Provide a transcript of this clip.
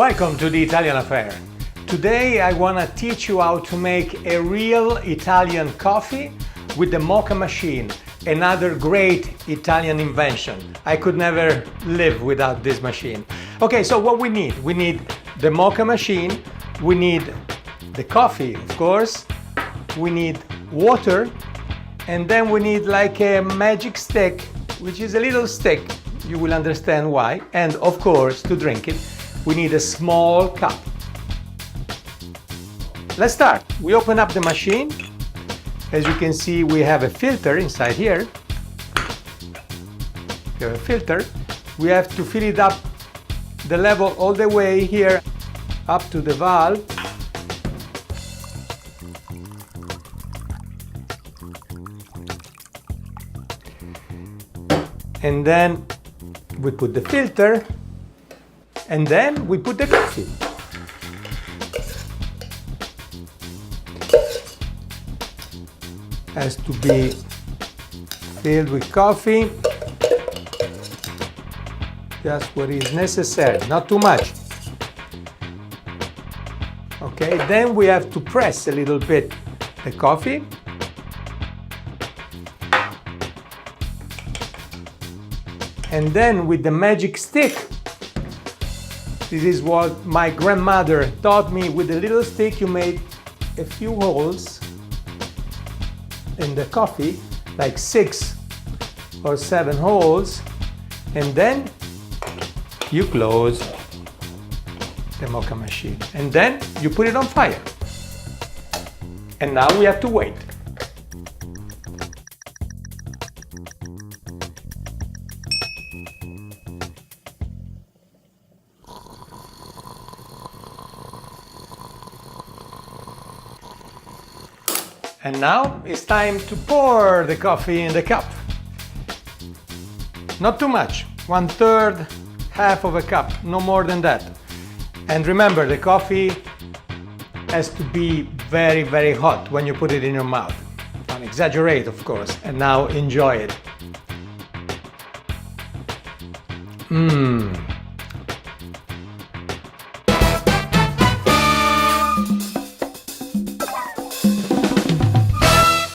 Welcome to the Italian Affair. Today I want to teach you how to make a real Italian coffee with the Moka machine, another great Italian invention. I could never live without this machine. Okay, so what we need the Moka machine, we need the coffee, of course, we need water, and then we need like a magic stick, which is a little stick. You will understand why. And of course, to drink it, we need a small cup. Let's start. We open up the machine. As you can see, we have a filter inside here. We have a filter. We have to fill it up the level all the way here up to the valve. And then we put the filter, and then we put the coffee. Has to be filled with coffee, just what is necessary, not too much. Okay, then we have to press a little bit the coffee. And then with the magic stick, this is what my grandmother taught me. With a little stick, you make a few holes in the coffee, like 6 or 7 holes, and then you close the Moka machine, and then you put it on fire. And now we have to wait. And now it's time to pour the coffee in the cup. Not too much, 1/3, half of a cup, no more than that. And remember, the coffee has to be very, very hot when you put it in your mouth. Don't exaggerate, of course. And now enjoy it.